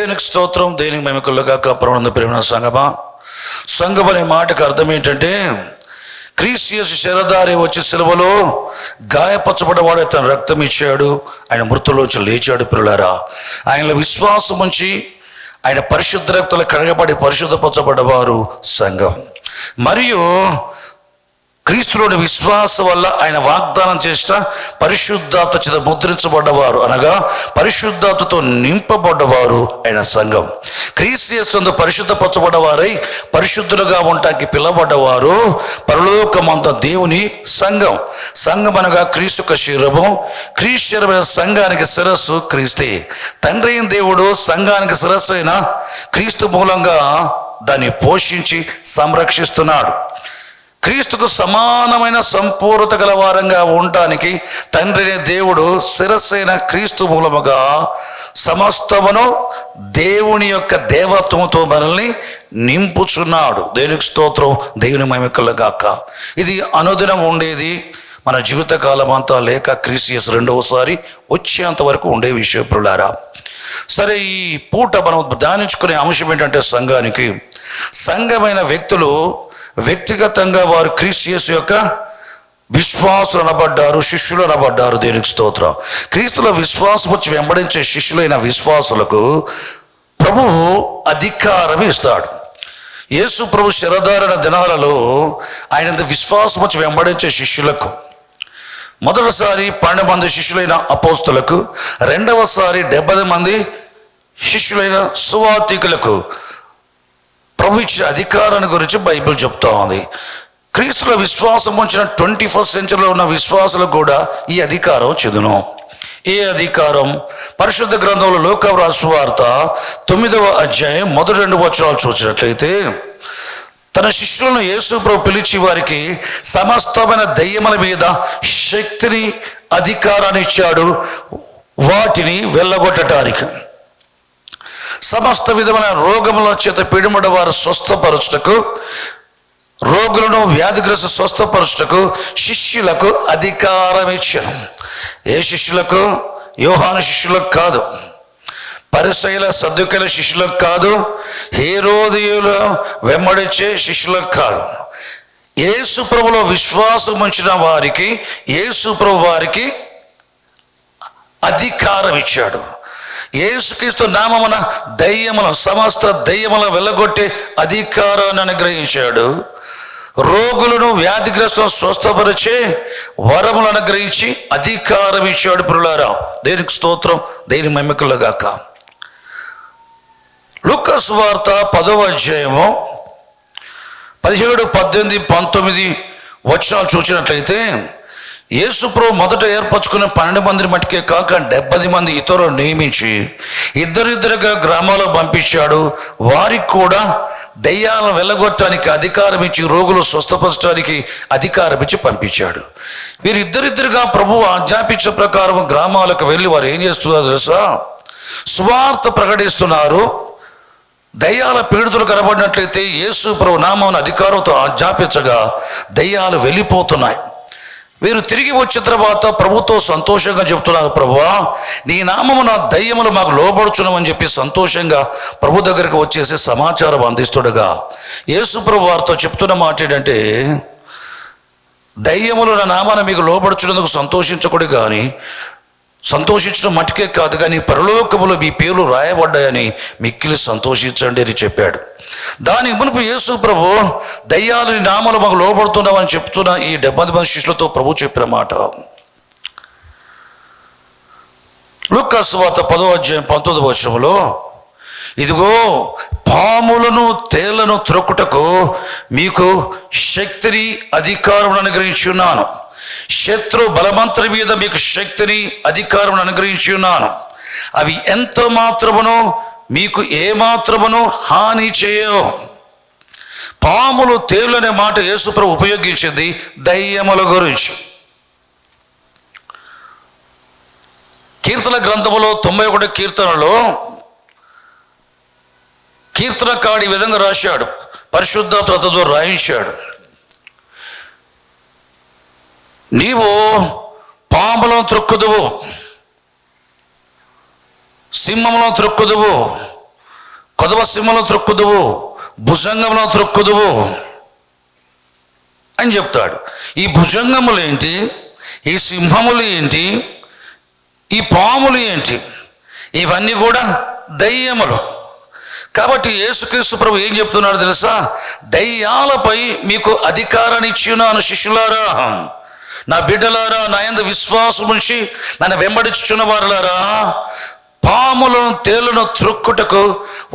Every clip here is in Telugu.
దేవునికి స్తోత్రం, దేవునికి మహిమకలుగా ప్రభువునందు ప్రేమ సంగమా. సంఘం అనే మాటకు అర్థం ఏంటంటే, క్రీస్తు యేసు శరీరధారి వచ్చి సిలువలో గాయపరచబడ్డవాడు, తన రక్తం ఇచ్చాడు, ఆయన మృతుల్లోంచి లేచాడు. పిల్లారా, ఆయనలో విశ్వాసం ఉంచి ఆయన పరిశుద్ధ రక్తులు కడగబడి పరిశుద్ధపరచబడ్డవారు సంఘం. మరియు క్రీస్తులోని విశ్వాసం వల్ల ఆయన వాగ్దానం చేసిన పరిశుద్ధాత్మ చేత ముద్రించబడ్డవారు, అనగా పరిశుద్ధాత్మతో నింపబడ్డవారు ఆయన సంఘం. క్రీస్తు యేసునందు పరిశుద్ధపరచబడ్డవారై పరిశుద్ధులుగా ఉండటానికి పిలవబడ్డవారు పరలోకమంత దేవుని సంఘం. సంఘం అనగా క్రీస్తుక శరీరము, క్రీస్తు శరీరమైన సంఘానికి శిరస్సు క్రీస్తే. తండ్రి అయిన దేవుడు సంఘానికి శిరస్సు అయిన క్రీస్తు మూలంగా దాన్ని పోషించి సంరక్షిస్తున్నాడు. క్రీస్తుకు సమానమైన సంపూర్ణత గల వారంగా ఉండటానికి తండ్రిని దేవుడు శిరస్సైన క్రీస్తు మూలముగా సమస్తమును దేవుని యొక్క దేవత్వంతో మనల్ని నింపుచున్నాడు. దేవునికి స్తోత్రం, దేవుని మహిమకలుగాక. ఇది అనుదినం ఉండేది, మన జీవితకాలం అంతా లేక క్రీస్తు యేసు రెండవసారి వచ్చేంత వరకు ఉండే విషయం. ప్రియులారా, సరే, ఈ పూట మనం ధ్యానించుకునే అంశం ఏంటంటే, సంఘమైన వ్యక్తులు వ్యక్తిగతంగా వారు క్రీస్తు యేసు యొక్క విశ్వాసులు అనబడ్డారు, శిష్యులు అనబడ్డారు. దేవునికి స్తోత్రం. క్రీస్తుల విశ్వాసం వచ్చి వెంబడించే శిష్యులైన విశ్వాసులకు ప్రభువు అధికారం ఇస్తాడు. యేసు ప్రభు శరీరధారణ దినాలలో ఆయన విశ్వాసం వచ్చి వెంబడించే శిష్యులకు, మొదటిసారి 12 మంది శిష్యులైన అపోస్తులకు, రెండవసారి 70 మంది శిష్యులైన సువార్తికులకు ప్రభు ఇచ్చిన అధికారాన్ని గురించి బైబిల్ చెప్తా ఉంది. క్రీస్తుల విశ్వాసం ఉంచిన 21st సెంచరీలో ఉన్న విశ్వాసులకు కూడా ఈ అధికారం చెందును. ఏ అధికారం? పరిశుద్ధ గ్రంథంలో లోక సువార్త 9వ అధ్యాయం మొదటి 2 వచనాలు చూసినట్లయితే, తన శిష్యులను యేసు ప్రభు పిలిచి వారికి సమస్తమైన దయ్యముల మీద శక్తిని, అధికారాన్ని ఇచ్చాడు, వాటిని వెళ్ళగొట్టడానికి, సమస్త విధమైన రోగముల చేత పీడిమడ వారు స్వస్థపరచుటకు, రోగులను వ్యాధిగ్రస్త స్వస్థపరచుటకు శిష్యులకు అధికారం ఇచ్చాను. ఏ శిష్యులకు? యోహాను శిష్యులకు కాదు, పరిసయ్యుల సద్దుకైల శిష్యులకు కాదు, హేరోదీయుల వెంబడించే శిష్యులకు కాదు. యేసు ప్రభులో విశ్వాసం ఉంచిన వారికి యేసు ప్రభు వారికి అధికారం ఇచ్చాడు. యేసుక్రీస్తు నామమున దయ్యముల, సమస్త దయ్యముల వెళ్ళగొట్టే అధికారాన్ని అనుగ్రహించాడు. రోగులను వ్యాధిగ్రస్తులను స్వస్థపరిచే వరములు అనుగ్రహించి అధికారం ఇచ్చాడు. ప్రియులారా, దేవునికి స్తోత్రం, దేవుని మహిమకలుగాక. లూకా సువార్త 10వ అధ్యాయము 17, 18, 19 వచనాలు చూసినట్లయితే, యేసు ప్రభు మొదట ఏర్పరచుకున్న 12 మంది మట్టుకే కాక 70 మంది ఇతరులు నియమించి ఇద్దరిద్దరుగా గ్రామాల్లో పంపించాడు. వారికి కూడా దయ్యాలను వెళ్ళగొట్టడానికి అధికారం ఇచ్చి, రోగులు స్వస్థపరచడానికి అధికారం ఇచ్చి పంపించాడు. వీరిద్దరిద్దరుగా ప్రభువు ఆజ్ఞాపించిన ప్రకారం గ్రామాలకు వెళ్ళి వారు ఏం చేస్తున్నారో తెలుసా? సువార్త ప్రకటిస్తున్నారు. దయ్యాల పీడితులు కనబడినట్లయితే యేసు ప్రభు నామమున అధికారంతో ఆజ్ఞాపించగా దయ్యాలు వెళ్ళిపోతున్నాయి. వీరు తిరిగి వచ్చిన తర్వాత ప్రభుతో సంతోషంగా చెప్తున్నారు, ప్రభువా, నీ నామమున దయ్యములు మాకు లోబడుచున్నామని చెప్పి సంతోషంగా ప్రభు దగ్గరికి వచ్చేసి సమాచారం అందిస్తుండగా యేసు ప్రభు వారితో చెప్తున్న మాట ఏంటంటే, దయ్యములు నా నామాన మీకు లోబడుచున్నందుకు సంతోషించకూడదు, కానీ సంతోషించడం మట్టుకే కాదు, కానీ పరలోకములో మీ పేర్లు రాయబడ్డాయని మిక్కిలి సంతోషించండి అని చెప్పాడు. దాని మునుపు యేసు ప్రభు దయ్యాలు నామలు మాకు లోబడుతున్నామని చెప్తున్న ఈ 70 మంది శిష్యులతో ప్రభు చెప్పిన మాట. లూకా సువార్త 10వ అధ్యాయం 19వ వచనంలో, ఇదిగో పాములను తేళ్లను త్రొక్కుటకు మీకు శక్తిని, అధికారం అనుగ్రహించి ఉన్నాను. శత్రు బలమంతుల మీద మీకు శక్తిని, అధికారం అనుగ్రహించి ఉన్నాను. అవి ఎంత మాత్రమును మీకు ఏమాత్రమును హాని చేయవు. పాములు, తేళ్లు అనే మాట యేసుప్రభు ఉపయోగించింది దయ్యముల గురించి. కీర్తన గ్రంథములో 91 కీర్తనలో కీర్తనకాడి విధంగా రాశాడు, పరిశుద్ధాత్మతో రాయించాడు. నీవు పాములను త్రొక్కుదువు, సింహములను త్రొక్కుదువు, కొదవ సింహంలో త్రొక్కుదువు, భుజంగంలో త్రొక్కుదువు అని చెప్తాడు. ఈ భుజంగములు ఏంటి, ఈ సింహములు ఏంటి, ఈ పాములు ఏంటి? ఇవన్నీ కూడా దయ్యములు. కాబట్టి యేసుక్రీస్తు ప్రభు ఏం చెప్తున్నాడు తెలుసా? దయ్యాలపై మీకు అధికారాన్ని ఇచ్చినాను శిష్యులారా, నా బిడ్డలారా, నా యందు విశ్వాసం ఉంచి నన్ను వెంబడించుచున్న వారులారా, పాములను తేలును త్రొక్కుటకు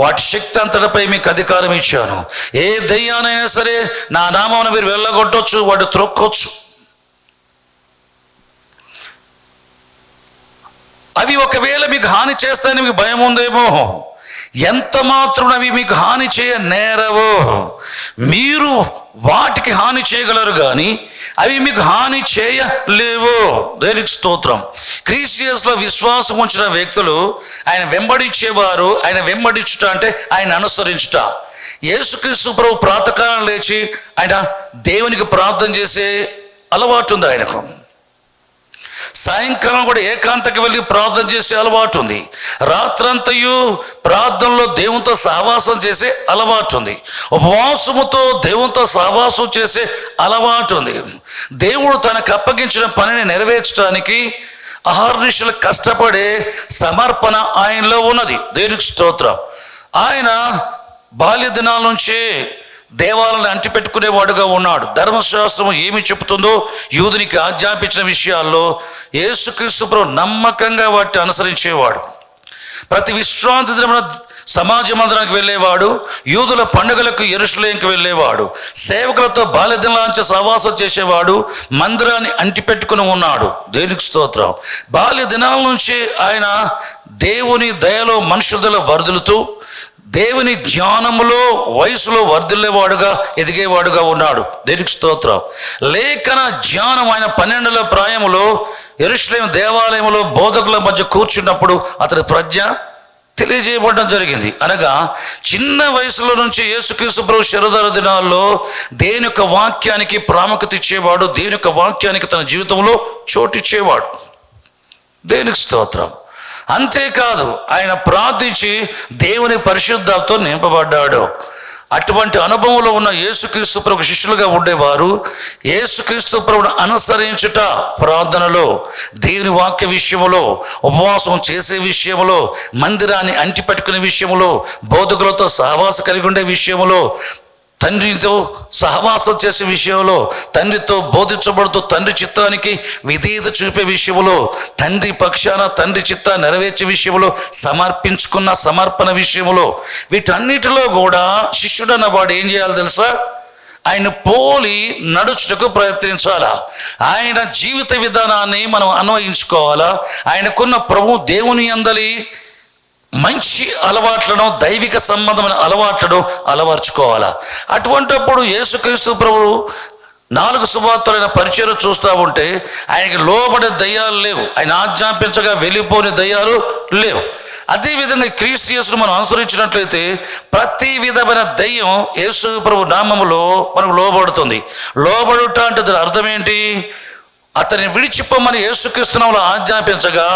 వాటి శక్తి అంతటిపై మీకు అధికారం ఇచ్చాను. ఏ దయ్యానైనా సరే నా నామమున మీరు వెళ్ళగొట్టొచ్చు, వాడు త్రొక్కొచ్చు. అవి ఒకవేళ మీకు హాని చేస్తాయని మీకు భయం ఉందేమో, ఎంత మాత్రం అవి మీకు హాని చేయ నేరవో. మీరు వాటికి హాని చేయగలరు కానీ అవి మీకు హాని చేయలేవు. దేనికి స్తోత్రం. క్రీస్తులో విశ్వాసం ఉంచిన వ్యక్తులు ఆయన వెంబడించేవారు. ఆయన వెంబడించుట అంటే ఆయన అనుసరించుట. యేసుక్రీస్తు ప్రభు ప్రాతకాలం లేచి ఆయన దేవునికి ప్రార్థన చేసే అలవాటు ఉంది ఆయనకు. సాయంకాలం కూడా ఏకాంతకి వెళ్ళి ప్రార్థన చేసే అలవాటు ఉంది. రాత్రంతయు ప్రార్థనలో దేవునితో సహవాసం చేసే అలవాటు ఉంది. ఉపవాసముతో దేవునితో సహవాసం చేసే అలవాటు ఉంది. దేవుడు తనకు అప్పగించిన పనిని నెరవేర్చడానికి అహర్నిశలు కష్టపడే సమర్పణ ఆయనలో ఉన్నది. దేవునికి స్తోత్రం. ఆయన బాల్య దినాల నుంచే దేవాలను అంటిపెట్టుకునేవాడుగా ఉన్నాడు. ధర్మశాస్త్రం ఏమి చెబుతుందో యూదునికి ఆజ్ఞాపించిన విషయాల్లో యేసుక్రీస్తు ప్రభు నమ్మకంగా వాటిని అనుసరించేవాడు. ప్రతి విశ్రాంతి దినమున సమాజ మందిరానికి వెళ్ళేవాడు. యూదుల పండుగలకు యెరూషలేముకి వెళ్ళేవాడు. సేవకులతో బాల్యదినాంచ సహవాసం చేసేవాడు. మందిరాన్ని అంటిపెట్టుకుని ఉన్నాడు. దేవునికి స్తోత్రం. బాల్య దినాల నుంచి ఆయన దేవుని దయలో మనుషులలో వర్ధిల్లుతూ దేవుని జ్ఞానములో వయసులో వర్ధిల్లేవాడుగా ఎదిగేవాడుగా ఉన్నాడు. దేవునికి స్తోత్రం. లేఖన జ్ఞానం ఆయన 12 ప్రాయములో యెరూషలేము దేవాలయంలో బోధకుల మధ్య కూర్చున్నప్పుడు అతడి ప్రజ్ఞ తెలియజేయబడడం జరిగింది. అనగా చిన్న వయసులో నుంచి యేసుక్రీస్తు ప్రభు శరదార దినాల్లో దేవుని యొక్క వాక్యానికి ప్రాముఖ్యత ఇచ్చేవాడు. దేవుని యొక్క వాక్యానికి తన జీవితంలో చోటిచ్చేవాడు. దేవునికి స్తోత్రం. అంతేకాదు ఆయన ప్రార్థించి దేవుని పరిశుద్ధాత్మతో నింపబడ్డాడు. అటువంటి అనుభవంలో ఉన్న యేసుక్రీస్తు ప్రభు శిష్యులుగా ఉండేవారు యేసుక్రీస్తు ప్రభువును అనుసరించుట ప్రార్థనలో, దేవుని వాక్య విషయంలో, ఉపవాసం చేసే విషయంలో, మందిరాన్ని అంటిపెట్టుకునే విషయంలో, బోధకులతో సహవాసం కలిగి ఉండే విషయంలో, తండ్రితో సహవాసం చేసే విషయంలో, తండ్రితో బోధించబడుతూ తండ్రి చిత్తానికి విధేయత చూపే విషయంలో, తండ్రి పక్షాన తండ్రి చిత్తాన్ని నెరవేర్చే విషయంలో, సమర్పించుకున్న సమర్పణ విషయంలో, వీటన్నిటిలో కూడా శిష్యుడు అన్నవాడు ఏం చేయాలి తెలుసా? ఆయన పోలి నడుచుటకు ప్రయత్నించాలా. ఆయన జీవిత విధానాన్ని మనం అన్వయించుకోవాలా. ఆయనకున్న ప్రభు దేవుని యందలి మంచి అలవాట్లను, దైవిక సంబంధమైన అలవాట్లను అలవర్చుకోవాలా. అటువంటప్పుడు యేసుక్రీస్తు ప్రభు 4 సువార్తలైన పరిచయం చూస్తూ ఉంటే ఆయనకి లోబడే దయ్యాలు లేవు. ఆయన ఆజ్ఞాపించగా వెళ్ళిపోని దయ్యాలు లేవు. అదేవిధంగా క్రీస్తు యేసును మనం అనుసరించినట్లయితే ప్రతి విధమైన దయ్యం యేసు ప్రభు నామములో మనకు లోబడుతుంది. లోబడుట అంటే దాని అర్థం ఏంటి? అతన్ని విడిచిపోమని యేసుక్రీస్తు నామములో ఆజ్ఞాపించగా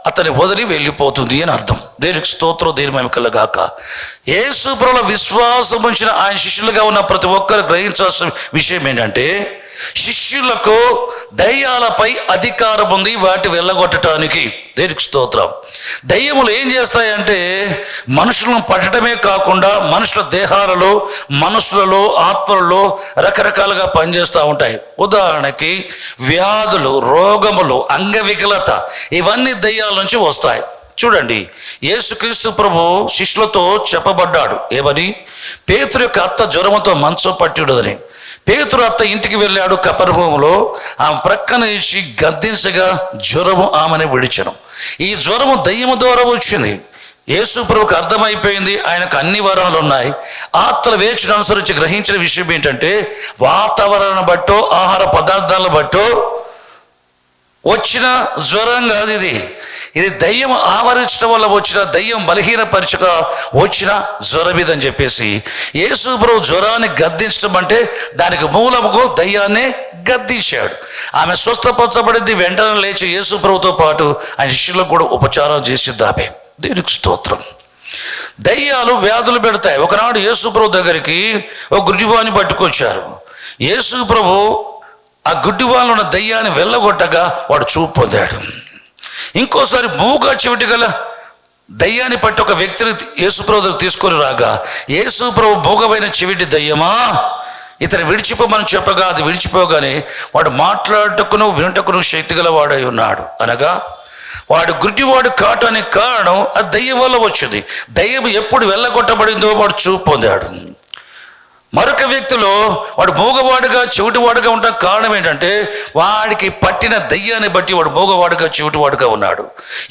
అతని వదిలి వెళ్ళిపోతుంది అని అర్థం. దేవునికి స్తోత్రం, దేవుని మహిమ కలుగాక. యేసు ప్రభువులో విశ్వాసం ఉంచిన ఆయన శిష్యులుగా ఉన్న ప్రతి ఒక్కరు గ్రహించాల్సిన విషయం ఏంటంటే శిష్యులకు దయ్యాలపై అధికారం ఉంది వాటి వెళ్ళగొట్టడానికి. దేవునికి స్తోత్రం. దయ్యములు ఏం చేస్తాయంటే మనుషులను పట్టడమే కాకుండా మనుషుల దేహాలలో, మనసులలో, ఆత్మలలో రకరకాలుగా పనిచేస్తూ ఉంటాయి. ఉదాహరణకి వ్యాధులు, రోగములు, అంగవికలత ఇవన్నీ దయ్యాల నుంచి వస్తాయి. చూడండి, యేసుక్రీస్తు ప్రభు శిష్యులతో చెప్పబడ్డాడు ఏమని? పేతురు యొక్క అత్త జ్వరముతో మంచం పట్టిడుదని. పేతురు అత్త ఇంటికి వెళ్ళాడు కపెర్నహూములో. ఆమె ప్రక్కన ఇచ్చి గద్దించగా జ్వరము ఆమెను విడిచెను. ఈ జ్వరము దయ్యము ద్వారా వచ్చింది. యేసు ప్రభువుకు అర్థమైపోయింది ఆయనకు అన్ని వరాలు ఉన్నాయి. ఆత్మల వేచిని అనుసరించి గ్రహించిన విషయం ఏంటంటే వాతావరణం బట్టో, ఆహార పదార్థాలను బట్టో వచ్చిన జ్వరం కాదు ఇది. ఇది దయ్యం ఆవరించడం వల్ల వచ్చిన, దయ్యం బలహీనపరచగా వచ్చిన జ్వరం ఇదని చెప్పేసి యేసు ప్రభు జ్వరాన్ని గద్దించడం అంటే దానికి మూలముకు దయ్యాన్ని గద్దించాడు. ఆమె స్వస్థపరచబడింది. వెంటనే లేచి యేసు ప్రభుతో పాటు ఆయన శిష్యులకు కూడా ఉపచారం చేసిద్ది ఆమె. దేవునికి స్తోత్రం. దయ్యాలు వ్యాధులు పెడతాయి. ఒకనాడు యేసు ప్రభు దగ్గరికి ఒక గుడ్డివాణ్ణి పట్టుకొచ్చారు. యేసు ప్రభు ఆ గుడ్డివాళ్ళు ఉన్న దయ్యాన్ని వెళ్ళగొట్టగా వాడు చూపు పొందాడు. ఇంకోసారి మూగా చెవిటి గల దయ్యాన్ని పట్టి ఒక వ్యక్తిని యేసు ప్రభు దగ్గర తీసుకొని రాగా, యేసు ప్రభు మూగమైన చెవిటి దయ్యమా ఇతను విడిచిపోమని చెప్పగా అది విడిచిపోగానే వాడు మాట్లాడటకును వినటకును శక్తి గల వాడై ఉన్నాడు. అనగా వాడు గుడ్డివాడు కావటానికి కారణం ఆ దయ్యం వల్ల వచ్చింది. దయ్యం ఎప్పుడు వెళ్ళగొట్టబడిందో వాడు చూపు పొందాడు. మరొక వ్యక్తిలో వాడు మూగవాడుగా చెవిటివాడుగా ఉండడానికి కారణం ఏంటంటే వాడికి పట్టిన దయ్యాన్ని బట్టి వాడు మూగవాడుగా చెవిటివాడుగా ఉన్నాడు.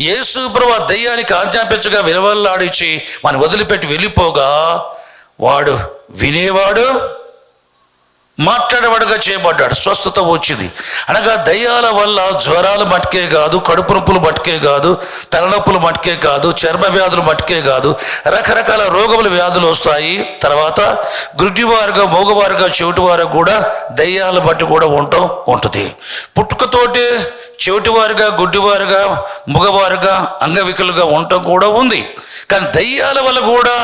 యేసు ప్రభు ఆ దయ్యానికి ఆజ్ఞాపించగా విలవల్లాడిచ్చి వాడిని వదిలిపెట్టి వెళ్ళిపోగా వాడు వినేవాడు మాట్లాడేవాడుగా చేయబడ్డాడు. స్వస్థత వచ్చింది. అనగా దయ్యాల వల్ల జ్వరాలు మట్టుకే కాదు, కడుపు నొప్పులు మట్టుకే కాదు, తలనొప్పులు మట్టుకే కాదు, చర్మ వ్యాధులు మట్టుకే కాదు, రకరకాల రోగముల వ్యాధులు వస్తాయి. తర్వాత గుడ్డివారుగా మోగవారుగా చెవిటివారు కూడా దయ్యాల బట్టి కూడా ఉంటుంది. పుట్టుకతోటి చెవిటివారుగా గుడ్డివారుగా మగవారుగా అంగవికలుగా ఉండటం కూడా ఉంది. కానీ దయ్యాల వల్ల కూడా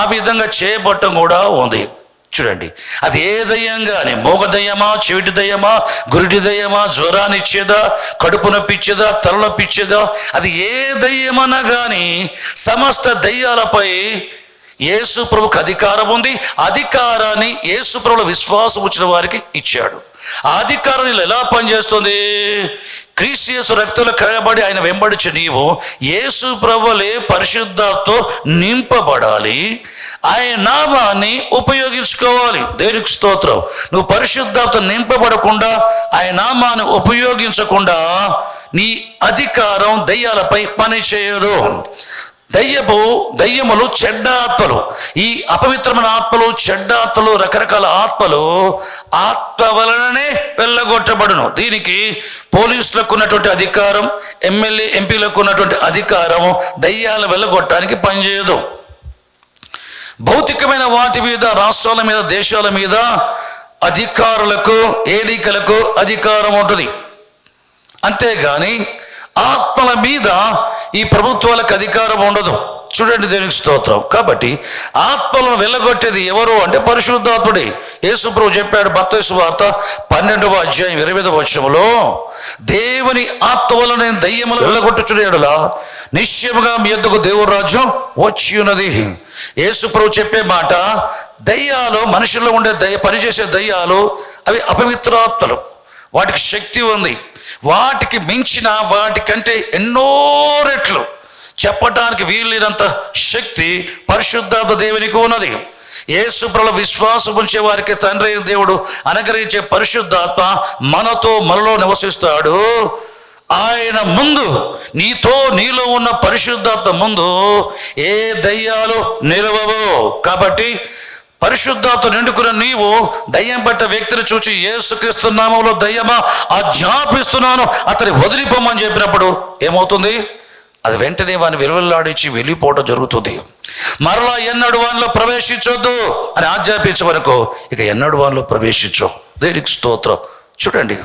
ఆ విధంగా చేయబట్టం కూడా ఉంది. చూడండి, అది ఏ దయ్యం కానీ, మోగ దయ్యమా, చెవిటి దయ్యమా, గురిటి దయ్యమా, జ్వరాన్ని ఇచ్చేదా, కడుపు నొప్పిచ్చేదా, తలనొప్పిచ్చేదా, అది ఏ దయ్యమన్నా కానీ సమస్త దయ్యాలపై యేసు ప్రభుకు అధికారం ఉంది. అధికారాన్ని యేసు ప్రభువులో విశ్వాసం వచ్చిన వారికి ఇచ్చాడు. ఆ అధికారం ఎలా పనిచేస్తుంది? క్రీస్తు యేసు రక్తంలో కడగబడి ఆయన వెంబడించి నీవు యేసు ప్రభువులే పరిశుద్ధాత్మతో నింపబడాలి. ఆయన నామాన్ని ఉపయోగించుకోవాలి. దేనికి స్తోత్రం. నువ్వు పరిశుద్ధాత్మతో నింపబడకుండా ఆయన నామాన్ని ఉపయోగించకుండా నీ అధికారం దయ్యాలపై పని చేయదు. దయ్యములు చెడ్డ ఆత్మలు. ఈ అపవిత్రమైన ఆత్మలు, చెడ్డ ఆత్మలు, రకరకాల ఆత్మలు ఆత్మ వలననే వెళ్ళగొట్టబడును. దీనికి పోలీసులకు ఉన్నటువంటి అధికారం, ఎమ్మెల్యే ఎంపీలకు ఉన్నటువంటి అధికారం దయ్యాలు వెళ్ళగొట్టడానికి పనిచేయదు. భౌతికమైన వాటి మీద, రాష్ట్రాల మీద, దేశాల మీద అధికారులకు, ఏలికలకు అధికారం ఉంటుంది. అంతేగాని ఆత్మల మీద ఈ ప్రభుత్వాలకు అధికారం ఉండదు. చూడండి, దేనికి స్తోత్రం. కాబట్టి ఆత్మలను వెళ్ళగొట్టేది ఎవరు అంటే పరిశుద్ధాత్ముడే. యేసు ప్రభు చెప్పాడు మత్తయి సువార్త 12వ అధ్యాయం 28వ వచనంలో, దేవుని ఆత్మ వల్ల నేను దయ్యములను వెళ్ళగొట్టుచునేలా నిశ్చయముగా మీ యొద్దకు దేవుని రాజ్యం వచ్చి ఉన్నది. యేసు ప్రభు చెప్పే మాట, దయ్యాలు, మనుషుల్లో ఉండే పనిచేసే దయ్యాలు అవి అపవిత్రాత్మలు. వాటికి శక్తి ఉంది. వాటికి మించిన, వాటికంటే ఎన్నో రెట్లు చెప్పడానికి వీలైనంత శక్తి పరిశుద్ధాత్మ దేవునికి ఉన్నది. యేసు ప్రభువులో విశ్వాసం ఉంచే వారికి తండ్రి దేవుడు అనుగ్రహించే పరిశుద్ధాత్మ మనలో నివసిస్తాడు. ఆయన ముందు, నీలో ఉన్న పరిశుద్ధాత్మ ముందు ఏ దయ్యాలు నిలవవు. కాబట్టి పరిశుద్ధాత్మ నిండుకున్న నీవు దయ్యం పట్ట వ్యక్తిని చూచి యేసుక్రీస్తు నామములో దయ్యమా ఆజ్ఞాపిస్తున్నాను అతని వదిలిపోమని చెప్పినప్పుడు ఏమవుతుంది? అది వెంటనే వాడిని విలువలాడించి వెళ్ళిపోవడం జరుగుతుంది. మరలా ఎన్నడు వానిలో ప్రవేశించొద్దు అని ఆజ్ఞాపించమనుకో, ఇక ఎన్నడు వానిలో ప్రవేశించు. దేనికి స్తోత్రం. చూడండి,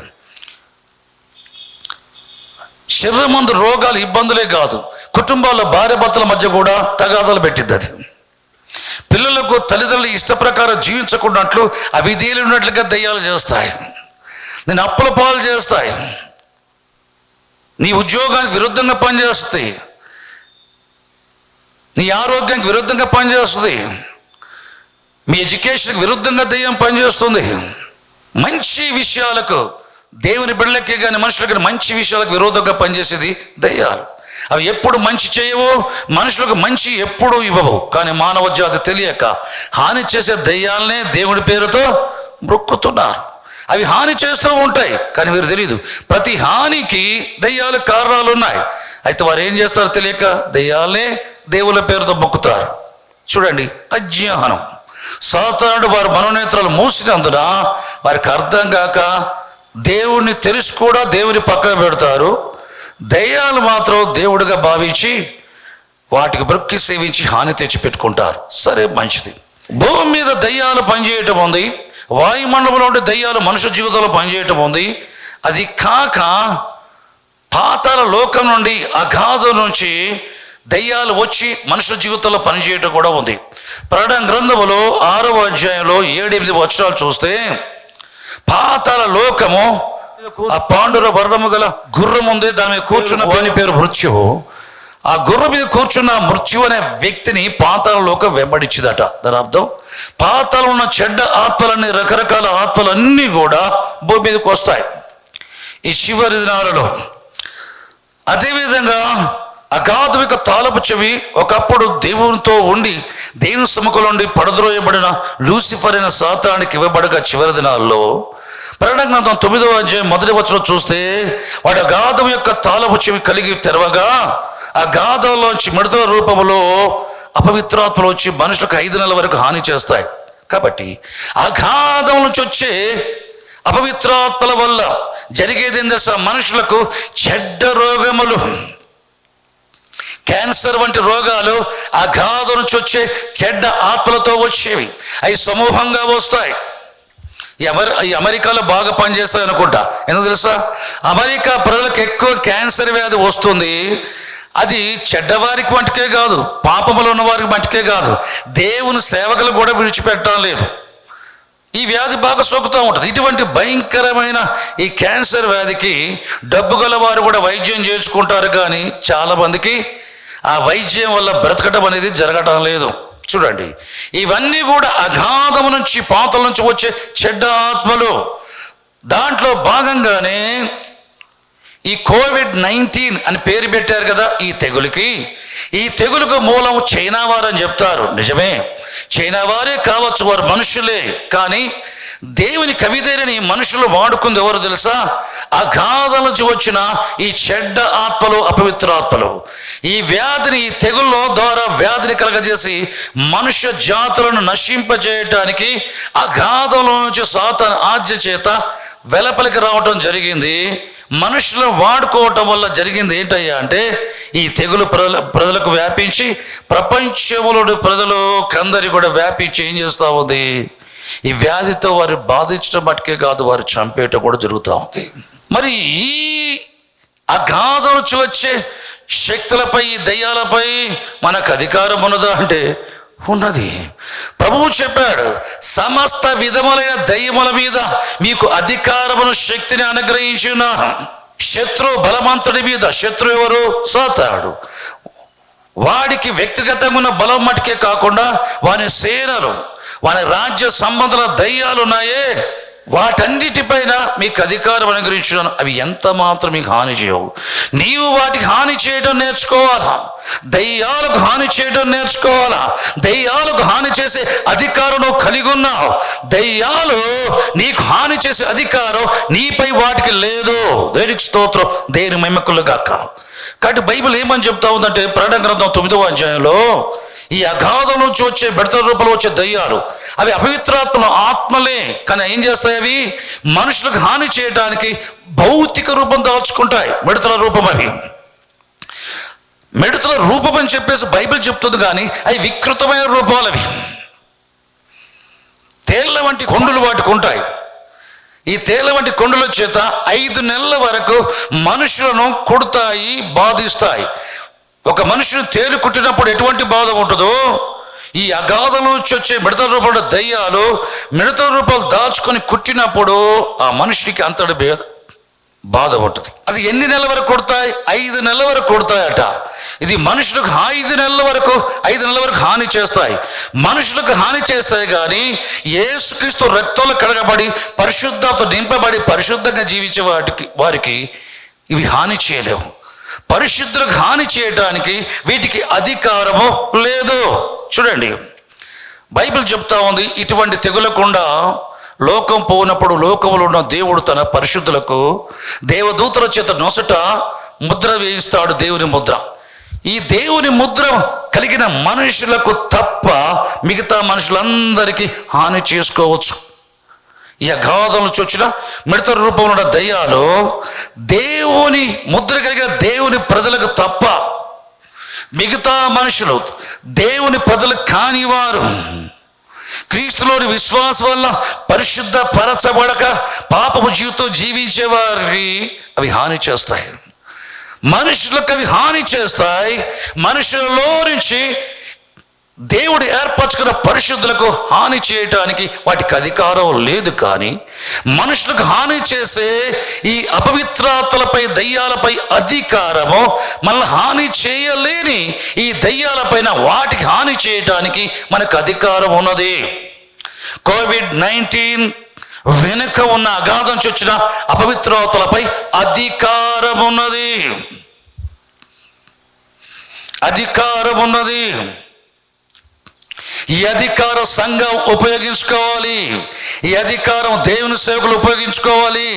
శరీరం ముందు రోగాలు, ఇబ్బందులే కాదు, కుటుంబాల్లో భార్య భర్తల మధ్య కూడా తగాదాలు పెట్టిద్ది. అది పిల్లలకు తల్లిదండ్రులు ఇష్ట ప్రకారం జీవించకున్నట్లు, అవిధేయులు ఉన్నట్లుగా దయ్యాలు చేస్తాయి. నేను అప్పుల పాలు చేస్తాయి. నీ ఉద్యోగానికి విరుద్ధంగా పనిచేస్తుంది. నీ ఆరోగ్యానికి విరుద్ధంగా పనిచేస్తుంది. మీ ఎడ్యుకేషన్కి విరుద్ధంగా దయ్యం పనిచేస్తుంది. మంచి విషయాలకు, దేవుని బిడ్డలకి కానీ మనుషులకి కానీ మంచి విషయాలకు విరోధంగా పనిచేసేది దయ్యాలు. అవి ఎప్పుడు మంచి చేయవు, మనుషులకు మంచి ఎప్పుడు ఇవ్వవు. కానీ మానవ జాతి తెలియక హాని చేసే దయ్యాలనే దేవుడి పేరుతో మొక్కుతున్నారు. అవి హాని చేస్తూ ఉంటాయి, కానీ వీరు తెలియదు ప్రతి హానికి దయ్యాల కారణాలు ఉన్నాయి. అయితే వారు ఏం చేస్తారో తెలియక దయ్యాలనే దేవుల పేరుతో మొక్కుతారు. చూడండి, అజ్ఞానం. సాతానుడు వారి మనోనేత్రాలు మూసినందున వారికి అర్థం కాక దేవుణ్ణి తెలిసి కూడా దేవుని పక్కన పెడతారు. దయ్యాలు మాత్రం దేవుడిగా భావించి వాటికి బ్రొక్కి సేవించి హాని తెచ్చిపెట్టుకుంటారు. సరే, మంచిది. భూమి మీద దయ్యాలు పనిచేయటం ఉంది. వాయుమండలంలో ఉండే దయ్యాలు మనుషు జీవితంలో పనిచేయటం ఉంది. అది కాక పాతాళ లోకం నుండి, అగాధం నుంచి దయ్యాలు వచ్చి మనుషుల జీవితంలో పనిచేయటం కూడా ఉంది. ప్రకటన గ్రంథములో 6వ అధ్యాయంలో 7-8 వచనాలు చూస్తే, పాతాళ లోకము ఆ పాండుర వర్ణము గల గుర్రం ఉంది, దాని మీద కూర్చున్న వాని పేరు మృత్యువు. ఆ గుర్రం మీద కూర్చున్న మృత్యు అనే వ్యక్తిని పాతాళ లోకం వెంబడించిందట. దాని అర్థం, పాతాళంలో ఉన్న చెడ్డ ఆత్మలన్నీ, రకరకాల ఆత్మలన్నీ కూడా భూమి మీదకి వస్తాయి ఈ చివరి దినాలలో. అదేవిధంగా అగాధమిక తాళపు చెవి ఒకప్పుడు దేవునితో ఉండి దేవుని సముఖంలో నుండి పడద్రోయబడిన లూసిఫర్ అయిన సాతానికి ఇవ్వబడగా చివరి దినాల్లో ప్రకటన గ్రంథం 9వ అధ్యాయం 1వ వచనం చూస్తే, వాడు అగాధం యొక్క తాళపు చెవి కలిగి తెరవగా ఆ గాథంలోంచి మిడతల రూపంలో అపవిత్రాత్మలు వచ్చి మనుషులకు 5 నెలల వరకు హాని చేస్తాయి. కాబట్టి ఆ గాథం నుంచి వచ్చే అపవిత్రాత్మల వల్ల జరిగేది ఏం తెలుసా? మనుషులకు చెడ్డ రోగములు, క్యాన్సర్ వంటి రోగాలు ఆ గాథ నుంచి వచ్చే చెడ్డ ఆత్మలతో వచ్చేవి. అవి సమూహంగా వస్తాయి. ఈ అమెరికాలో బాగా పనిచేస్తాయి అనుకుంటా. ఎందుకు తెలుసా? అమెరికా ప్రజలకు ఎక్కువ క్యాన్సర్ వ్యాధి వస్తుంది. అది చెడ్డవారికి మటుకే కాదు, పాపములో ఉన్న వారికి మటుకే కాదు, దేవుని సేవకులు కూడా విడిచిపెట్టడం లేదు. ఈ వ్యాధి బాగా సోకుతూ ఉంటుంది. ఇటువంటి భయంకరమైన ఈ క్యాన్సర్ వ్యాధికి డబ్బు గల వారు కూడా వైద్యం చేయించుకుంటారు, కానీ చాలామందికి ఆ వైద్యం వల్ల బ్రతకటం అనేది జరగటం లేదు. చూడండి, ఇవన్నీ కూడా అగాధము నుంచి, పాతల నుంచి వచ్చే చెడ్డ ఆత్మలు. దాంట్లో భాగంగానే ఈ COVID-19 అని పేరు పెట్టారు కదా ఈ తెగులుకి. ఈ తెగులుకు మూలం చైనా వారు అని చెప్తారు. నిజమే, చైనా వారే కావచ్చు, వారు మనుషులే. కానీ దేవుని కవిதைని మనుషులు వాడుకుంది ఎవరు తెలుసా? అగాధం నుంచి వచ్చిన ఈ చెడ్డ ఆత్మలు, అపవిత్రాత్మలు. ఈ వ్యాధిని, ఈ తెగుళ్ళ ద్వారా వ్యాధిని కలగజేసి మనుష్య జాతులను నశింపజేయటానికి అగాధంలో నుంచి సాతాను ఆజ్ఞ చేత వెలపలికి రావటం జరిగింది. మనుషులను వాడుకోవటం వల్ల జరిగింది ఏంటయ్యా అంటే, ఈ తెగులు ప్రజలకు వ్యాపించి ప్రపంచంలోని ప్రజలు కందరి కూడా వ్యాపించి ఏం చేస్తూ ఉంది? ఈ వ్యాధితో వారు బాధించడం మటుకే కాదు, వారు చంపేయటం కూడా జరుగుతూ ఉంది. మరి ఈ అగాధం నుంచి వచ్చే శక్తులపై, ఈ దయ్యాలపై మనకు అధికారం ఉన్నదా అంటే ఉన్నది. ప్రభువు చెప్పాడు, సమస్త విధములైన దయ్యముల మీద మీకు అధికారమును, శక్తిని అనుగ్రహించి ఉన్నాను. శత్రు బలవంతుడి మీద, శత్రు ఎవరు? సాతానుడు. వాడికి వ్యక్తిగతంగా ఉన్న బలం మటుకే కాకుండా వాని సేనలు, వాని రాజ్య సంబంధాల దయ్యాలు ఉన్నాయే, వాటన్నిటిపైన మీకు అధికారం అనుగ్రహించున్నాను. అవి ఎంత మాత్రం మీకు హాని చేయవు. నీవు వాటికి హాని చేయడం నేర్చుకోవాలా, దయ్యాలకు హాని చేయడం నేర్చుకోవాలా. దయ్యాలకు హాని చేసే అధికారం నువ్వు కలిగి ఉన్నావు. దయ్యాలు నీకు హాని చేసే అధికారం నీపై వాటికి లేదు. దేనికి స్తోత్రం, దేని మహిమకులు గాక. కాబట్టి బైబిల్ ఏమని చెప్తా ఉందంటే, ప్రకటన గ్రంథం 9వ అధ్యాయంలో ఈ అగాధం నుంచి వచ్చే మిడతల రూపంలో వచ్చే దయ్యాలు, అవి అపవిత్రాత్మల ఆత్మలే. కానీ ఏం చేస్తాయి? అవి మనుషులకు హాని చేయడానికి భౌతిక రూపం దాల్చుకుంటాయి. మిడతల రూపం, అవి మిడతల రూపం అని చెప్పేసి బైబిల్ చెప్తుంది, కానీ అవి వికృతమైన రూపాలు. అవి తేళ్ల వంటి కొండులు వాటికి ఉంటాయి. ఈ తేళ్ల వంటి కొండల చేత 5 నెలల వరకు మనుషులను కొడతాయి, బాధిస్తాయి. ఒక మనుషుని తేలు కుట్టినప్పుడు ఎటువంటి బాధ ఉంటుందో, ఈ అగాధం నుంచి వచ్చే మిడతల రూపంలో దయ్యాలు మిడతల రూపాలు దాచుకొని కుట్టినప్పుడు ఆ మనిషికి అంతటి బాధ ఉంటుంది. అది ఎన్ని నెలల వరకు కొడతాయి? 5 నెలల వరకు కొడతాయట. ఇది మనుషులకు 5 నెలల వరకు హాని చేస్తాయి. మనుషులకు హాని చేస్తాయి, కానీ యేసుక్రీస్తు రక్తంలో కడగబడి పరిశుద్ధత నింపబడి పరిశుద్ధంగా జీవించే వారికి ఇవి హాని చేయలేవు. పరిశుద్ధులకు హాని చేయడానికి వీటికి అధికారము లేదు. చూడండి, బైబిల్ చెప్తా ఉంది, ఇటువంటి తెగులకుండా లోకం పోనప్పుడు లోకంలో ఉన్న దేవుడు తన పరిశుద్ధులకు దేవదూతల చేత నొసట ముద్ర వేయిస్తాడు, దేవుని ముద్ర. ఈ దేవుని ముద్ర కలిగిన మనుషులకు తప్ప మిగతా మనుషులందరికీ హాని చేసుకోవచ్చు. ఈ అగాధం నుంచి వచ్చిన మిడతల రూపంలో ఉన్న దయ్యాలు దేవుని ముద్ర కలిగిన దేవుని ప్రజలకు తప్ప మిగతా మనుషులు, దేవుని ప్రజలు కానివారు, క్రీస్తులోని విశ్వాసం వల్ల పరిశుద్ధ పరచబడక పాపపు జీవితం జీవించేవారి అవి హాని చేస్తాయి. మనుషులకు అవి హాని చేస్తాయి. మనుషులలో నుంచి దేవుడు ఏర్పరచుకున్న పరిశుద్ధులకు హాని చేయటానికి వాటికి అధికారం లేదు. కానీ మనుషులకు హాని చేసే ఈ అపవిత్రాత్మలపై, దయ్యాలపై అధికారము, మళ్ళీ హాని చేయలేని ఈ దయ్యాలపైన వాటికి హాని చేయటానికి మనకు అధికారం ఉన్నది. కోవిడ్-19 వెనుక ఉన్న అగాధం చొచ్చిన అపవిత్రాత్మలపై అధికారం ఉన్నది. అధికారం ఉన్నది. ఈ అధికారం సంఘం ఉపయోగించుకోవాలి. ఈ అధికారం దేవుని సేవకులు ఉపయోగించుకోవాలి.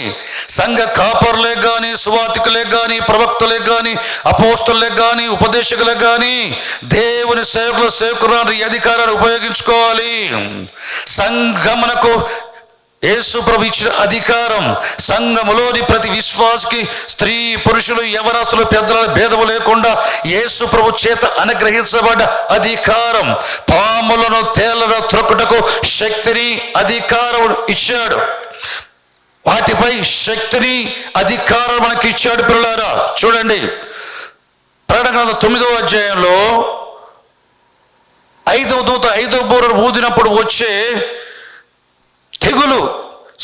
సంఘ కాపరులే కానీ, సువార్తికులే కానీ, ప్రవక్తలే కానీ, అపోస్తలులే కానీ, ఉపదేశకులే కానీ, దేవుని సేవకురాలు ఈ అధికారాన్ని ఉపయోగించుకోవాలి. సంఘమునకు యేసు ప్రభు ఇచ్చిన అధికారం, సంఘములోని ప్రతి విశ్వాసికి, స్త్రీ పురుషులు, యవనస్తులు, పెద్దల భేదము లేకుండా యేసు ప్రభు చేత అనుగ్రహించబడ్డ అధికారం. పాములను, తేళ్లను త్రొక్కుటకు శక్తిని, అధికారం ఇచ్చాడు. వాటిపై శక్తిని, అధికారం మనకి ఇచ్చాడు. పిల్లలారా చూడండి, ప్రకటన గ్రంథం 9వ అధ్యాయంలో 5వ దూత 5వ బూరను ఊదినప్పుడు వచ్చే తెగులు,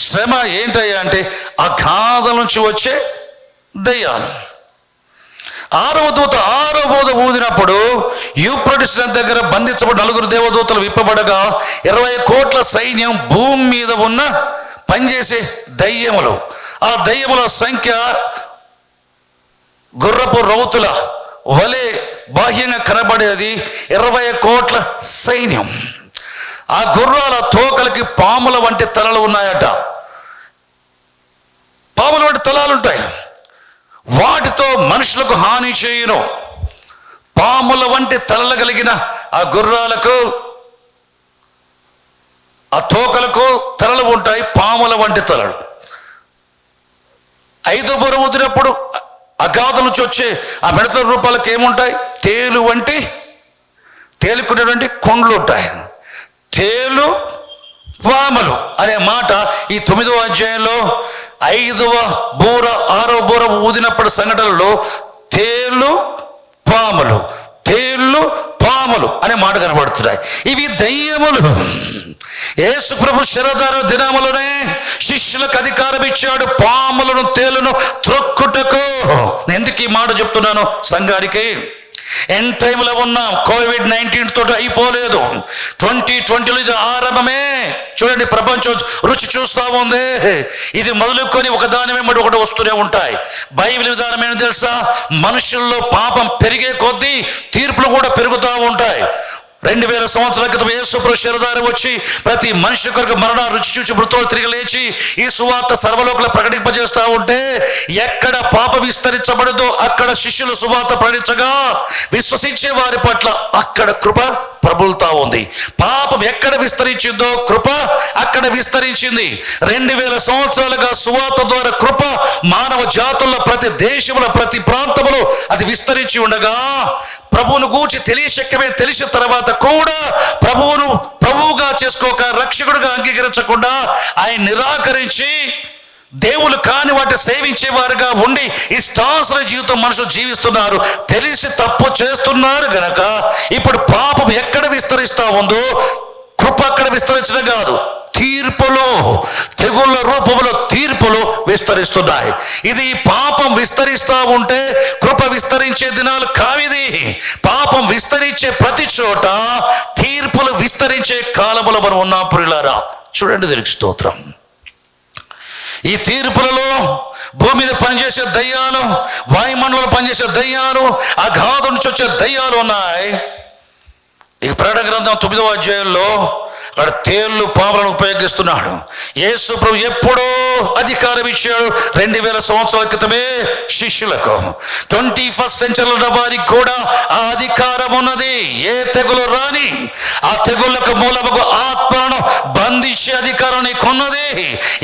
శ్రమ ఏంటయ్యా అంటే అగాధం నుంచి వచ్చే దయ్యాలు. 6వ దూత 6వ బూర ఊదినప్పుడు యూఫ్రటీస్ నది దగ్గర బంధించబడి 4 దేవదూతలు విప్పబడగా 20 కోట్ల సైన్యం భూమి మీద ఉన్న పనిచేసే దయ్యములు. ఆ దయ్యముల సంఖ్య గుర్రపు రౌతుల వలె బాహ్యంగా కనబడేది 20 కోట్ల సైన్యం. ఆ గుర్రాల తోకలకి పాముల వంటి తలలు ఉన్నాయట. పాముల వంటి తలాలు ఉంటాయి. వాటితో మనుషులకు హాని చేయును. పాముల వంటి తలలు కలిగిన ఆ గుర్రాలకు, ఆ తోకలకు తలలు ఉంటాయి, పాముల వంటి తలలు. 5వ బూర ఊదినప్పుడు అగాధం నుంచి వచ్చే ఆ మిడతల రూపాలకు ఏముంటాయి? తేలు వంటి, తేలుకునేటువంటి కొండలు ఉంటాయి. తేలు, పాములు అనే మాట ఈ 9వ అధ్యాయంలో 5వ బూర 6వ బూర ఊదినప్పుడు సంఘటనలో తేలు, పాములు, తేళ్ళు, పాములు అనే మాట కనబడుతున్నాయి. ఇవి దయ్యములు. యేసు ప్రభు శరదార దినములోనే శిష్యులకు అధికారం ఇచ్చాడు పాములను, తేలును త్రొక్కుటకు. ఎందుకు ఈ మాట చెప్తున్నాను? సంఘానికి ఎండ్ టైంలో ఉన్నాం. కోవిడ్-19 తోటి అయిపోలేదు. 2020లో ఇది ఆరంభమే. చూడండి, ప్రపంచం రుచి చూస్తూ ఉంది. ఇది మొదలుకొని ఒకదాని వెంబడి ఒకటి వస్తూనే ఉంటాయి. బైబిల్ విధానం ఏంటి తెలుసా? మనుషుల్లో పాపం పెరిగే కొద్దీ తీర్పులు కూడా పెరుగుతూ ఉంటాయి. 2000 సంవత్సరాల క్రితం యేసు ప్రభు శరీరధారి వచ్చి ప్రతి మనిషి కొరకు మరణ రుచి చూచి మృతులు తిరిగి లేచి ఈ సువార్త సర్వలోకల ప్రకటింపజేస్తూ ఉంటే, ఎక్కడ పాప విస్తరించబడదో అక్కడ శిష్యులు సువార్త ప్రకటించగా విశ్వసించే వారి పట్ల అక్కడ కృప ప్రబులుతా ఉంది. పాపం ఎక్కడ విస్తరించిందో కృప అక్కడ విస్తరించింది. 2000 సంవత్సరాలుగా సువార్త ద్వారా కృప మానవ జాతుల్లో ప్రతి దేశంలో, ప్రతి ప్రాంతంలో అది విస్తరించి ఉండగా, ప్రభువును గూర్చి తెలియశక్యమే తెలిసిన తర్వాత కూడా ప్రభువుగా చేసుకోక, రక్షకుడుగా అంగీకరించకుండా ఆయన నిరాకరించి దేవులు కాని వాటిని సేవించేవారుగా ఉండి ఇష్టానుసార జీవితం మనుషులు జీవిస్తున్నారు. తెలిసి తప్పు చేస్తున్నారు గనక ఇప్పుడు పాపం ఎక్కడ విస్తరిస్తా ఉందో కృప అక్కడ విస్తరించడం కాదు, తీర్పులు, తెగుళ్ళ రూపంలో తీర్పులు విస్తరిస్తున్నాయి. ఇది పాపం విస్తరిస్తూ ఉంటే కృప విస్తరించే దినాలు కావిది. పాపం విస్తరించే ప్రతి చోట తీర్పులు విస్తరించే కాలంలో మనం ఉన్నాం. ప్రియులారా చూడండి, దీనికి స్తోత్రం. ఈ తీర్పులలో భూమి మీద పనిచేసే దయ్యాలు, వాయుమండలంలో పనిచేసే దయ్యాలు, అగాధం నుంచి వచ్చే దయ్యాలు ఉన్నాయి. ఈ ప్రకటన గ్రంథం 9వ అధ్యాయంలో అక్కడ తేళ్లు, పాములను ఉపయోగిస్తున్నాడు. యేసు ప్రభు ఎప్పుడో అధికారం ఇచ్చాడు 2000 సంవత్సరాల క్రితమే శిష్యులకు. 21st సెంచరీలో వారికి కూడా ఆ అధికారం ఉన్నది. ఏ తెగులు రాని ఆ తెగుళ్లకు మూలముకు ఆత్మలను బంధించే అధికారం నీకున్నది.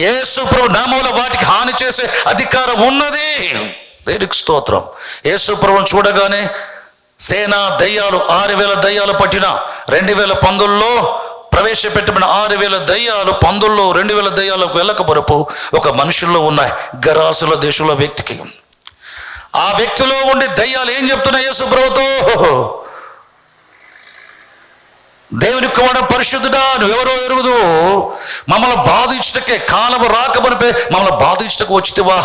యేసు ప్రభు నామములో వాటికి హాని చేసే అధికారం ఉన్నది. దేవునికి స్తోత్రం. యేసు ప్రభువును చూడగానే సేనా దయ్యాలు 6000 దయ్యాలు పట్టిన 2019లో ప్రవేశపెట్టబడిన 6000 దయ్యాలు 19లో 2000 దయ్యాలకు వెళ్ళకబొరపు ఒక మనుషుల్లో ఉన్నాయి. గరాసుల దేశంలో వ్యక్తికి ఆ వ్యక్తిలో ఉండి దయ్యాలు ఏం చెప్తున్నాయి యేసు ప్రభుతో? దేవుని కుమారుడు పరిశుద్ధుడా, నువ్వెవరో ఎరుగుదు, మమ్మల్ని బాధించటకే కాలము రాకమునిపే మమ్మల్ని బాధించటకు వచ్చితివా.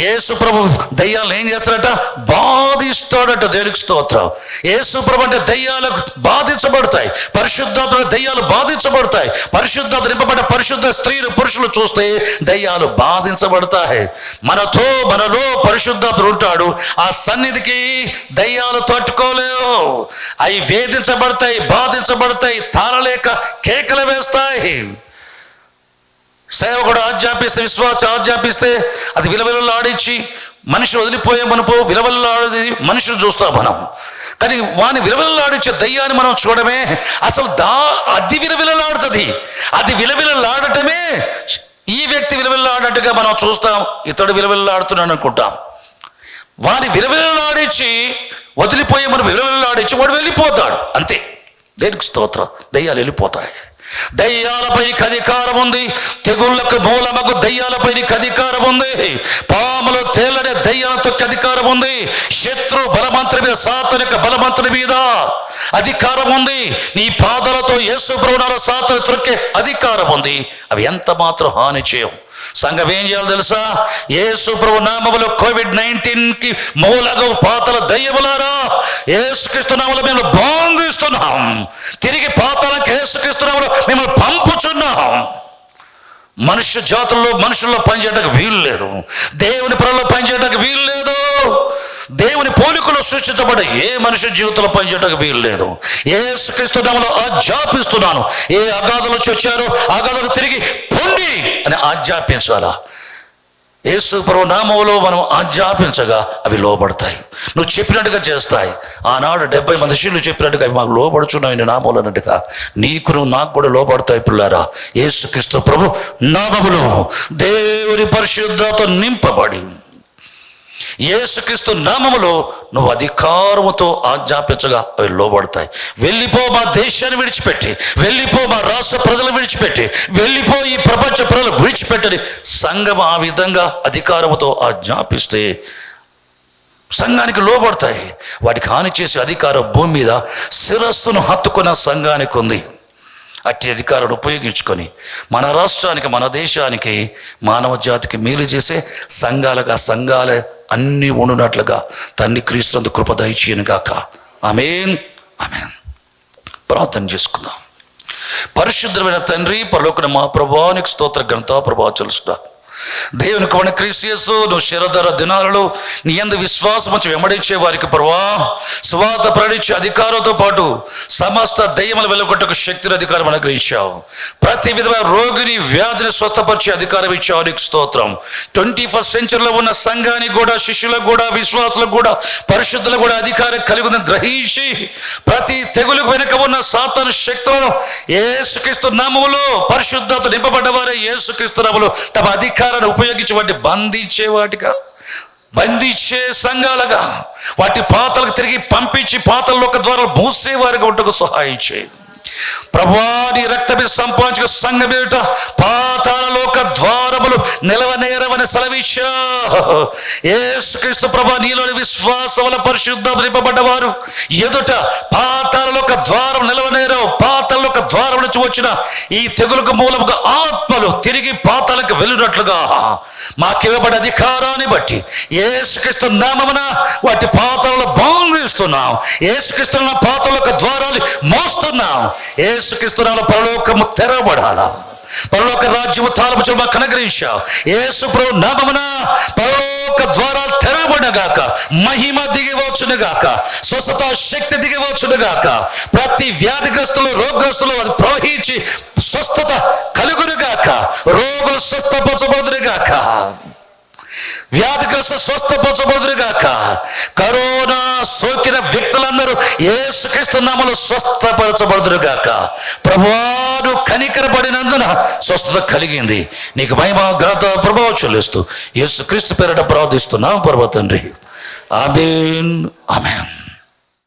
యేసు ప్రభు దయ్యాలను ఏం చేస్తాడట? బాధిస్తాడట. దేవునికి స్తోత్రం. యేసు ప్రభు అంటే దయ్యాలకు బాధించబడతాయి, పరిశుద్ధాత్మ దయ్యాలు బాధించబడతాయి. పరిశుద్ధాత్మ నింపబడ్డ పరిశుద్ధ స్త్రీలు పురుషులు చూస్తే దయ్యాలు బాధించబడతాయి. మనలో పరిశుద్ధాత్మ ఉంటాడు. ఆ సన్నిధికి దయ్యాలు తట్టుకోలేవు. అవి వేధించబడతాయి, బాధించబడతాయి, తాళలేక కేకలు వేస్తాయి. సేవకుడు ఆజ్ఞాపిస్తే, విశ్వాస ఆజ్ఞాపిస్తే అది విలవిలలాడించి మనిషి వదిలిపోయే మనపు విలవిలలాడేది మనుషులు చూస్తాం మనం. కానీ వాని విలవిలలాడించే దయ్యాన్ని మనం చూడమే. అసలు అది విలవిలలాడుతుంది. అది విలవిలలాడటమే ఈ వ్యక్తి విలవిలలాడట్టుగా మనం చూస్తాం. ఇతడు విలవిలలాడుతున్నాడు అనుకుంటాం. వాని విలవిలలాడించి వదిలిపోయే మనం విలవిలలాడించి వాడు వెళ్ళిపోతాడు, అంతే. దేనికి స్తోత్రం. దయ్యాలు వెళ్ళిపోతాయి. దయ్యాలపైకి అధికారం ఉంది. తెగుళ్లకు మూలమగు దయ్యాలపైకి అధికారం ఉంది. పాములు తేలనే దయ్యాలతో అధికారం ఉంది. శత్రు బలమంత్రి మీద, సాతాను యొక్క బలమంత్రి మీద అధికారం ఉంది. నీ పాదాలతో యేసు ప్రభువును సాతాను త్రొక్కే అధికారం ఉంది. అవి ఎంత మాత్రం హాని చేయవు. సంఘం ఏం చేయాలి తెలుసా? యేసు ప్రభు నామములో COVID-19కి మూలగు పాతాల దయ్యములారా, యేసుక్రీస్తు నామములో మేము బంధిస్తున్నాం. తిరిగి పాతాళానికి యేసుక్రీస్తు నామములో మిమ్మల్ని పంపుచున్నాం. మనుష్య జాతుల్లో మనుషుల్లో పనిచేయడానికి వీలు లేదు. దేవుని పనుల్లో పనిచేయడానికి వీలు లేదు. దేవుని పోలికలో సృష్టించబడ్డ ఏ మనిషి జీవితంలో పనిచేయడానికి వీలు లేదు. యేసుక్రీస్తు నామములో ఆజ్ఞాపిస్తున్నాను. ఏ అగాధంలో వచ్చారో అగాధంలో తిరిగి పొండి అని ఆజ్ఞాపించాలా. యేసు ప్రభు నామములో మనం ఆజ్ఞాపించగా అవి లోబడతాయి. నువ్వు చెప్పినట్టుగా చేస్తాయి. ఆనాడు 70 మంది శిష్యులు చెప్పినట్టుగా అవి మాకు లోబడుచున్నాయి నీ నామములు అన్నట్టుగా నీకు నాకు కూడా లోబడతాయి. పిల్లారా, యేసుక్రీస్తు ప్రభు నామములో దేవుని పరిశుద్ధతో నింపబడి యేసుక్రీస్తు నామములో నువ్వు అధికారముతో ఆజ్ఞాపించగా అవి లోబడతాయి. వెళ్ళిపో మా దేశాన్ని విడిచిపెట్టి, వెళ్ళిపో మా రాష్ట్ర ప్రజలు విడిచిపెట్టి, వెళ్ళిపో ఈ ప్రపంచ ప్రజలు విడిచిపెట్టని సంఘం ఆ విధంగా అధికారముతో ఆజ్ఞాపిస్తే సంఘానికి లోబడతాయి. వాటికి హాని చేసే అధికారం భూమి మీద శిరస్సును హత్తుకున్న సంఘానికి ఉంది. అట్టి అధికారాన్ని ఉపయోగించుకొని మన రాష్ట్రానికి, మన దేశానికి, మానవ జాతికి మేలు చేసే సంఘాలుగా సంఘాలే అన్నీ ఉండునట్లుగా తండ్రి క్రీస్తునందు కృప దయచేయును గాక. ఆమేన్, ఆమేన్. ప్రార్థన చేసుకుందాం. పరిశుద్ధమైన తండ్రి, పరలోకమైన మా ప్రభువానికి స్తోత్ర ఘనత ప్రభావం చెల్లిస్తున్నా. దేవుని కుమారుడు క్రీస్తు యేసు నువ్వు శరధర దినాలలో నీ యందు విశ్వాసం వచ్చి వెంబడించే వారికి ప్రభా సువార్త ప్రకటించే అధికారంతో పాటు సమస్త దయ్యములు వెళ్ళగొట్టకు శక్తిని అధికారం అనుగ్రహించావు. ప్రతి విధమైన రోగిని వ్యాధిని స్వస్థపరిచే అధికారం ఇచ్చావు. నీకు స్తోత్రం. 21st సెంచరీలో ఉన్న సంఘానికి కూడా, శిష్యులకు కూడా, విశ్వాసులకు కూడా, పరిశుద్ధులకు కూడా అధికారం కలిగి ఉందని గ్రహించి ప్రతి తెగులుకు వెనుక ఉన్న సాతాను శక్తులను యేసుక్రీస్తు నామములో పరిశుద్ధత నింపబడ్డ వారే యేసుక్రీస్తు నామములో తమ అధికారాన్ని ఉపయోగించి వాటిని బంధించే సంఘాలుగా, వాటి పాతలకు తిరిగి పంపించి పాతల్లోక ద్వారా మూసేవారిగా ఉంటకు సహాయం చేయి ప్రభువా. నీ రక్తమి సంపాదించుకు సంఘం ఎదుట పాతాళలోక ద్వారములు నిలవనేరవని సెలవిచ్చా. యేసుక్రీస్తు ప్రభువా, నీలోని విశ్వాసం వల్ల పరిశుద్ధ నింపబడ్డవారు ఎదుట పాతాళలోక ద్వారం నిలవనేరవు. పాతాళలోక ద్వారం నుంచి వచ్చిన ఈ తెగులుకు మూలముగా ఆత్మలు తిరిగి పాతాళకు వెళ్ళినట్లుగా మాకివ్వబడే అధికారాన్ని బట్టి యేసుక్రీస్తు నామమున వాటి పాతాళంలో బంధిస్తున్నాం. యేసుక్రీస్తు పాతాళలోక ద్వారాలు మోస్తున్నాం. యేసుక్రీస్తు నామములో పరలోకము తెరవబడాలా. పరలోక రాజ్యము తాళములు మాకు అనుగ్రహించావు. యేసు ప్రభు నామమున పరలోక ద్వారాలు తెరవబడగాక, మహిమ దిగివచ్చునుగాక, స్వస్థత శక్తి దిగివచ్చునుగాక. ప్రతి వ్యాధిగ్రస్తులు, రోగగ్రస్తులు అది ప్రవహించి స్వస్థత కలుగునుగాక. రోగులు స్వస్థపరచబడునుగాక, వ్యాధిగ్రస్త స్వస్థపరచబడునుగాక. కరోనా సోకిన వ్యక్తులందరూ యేసుక్రీస్తు నామములో స్వస్థపరచబడునుగాక. ప్రభువా, నువ్వు కనికరపడినందున స్వస్థత కలిగింది. నీకు మహిమ ఘనత ప్రభావం చెల్లిస్తూ యేసుక్రీస్తు పేరిట ప్రార్థిస్తున్నాం పరమ తండ్రి. ఆమేన్, ఆమేన్.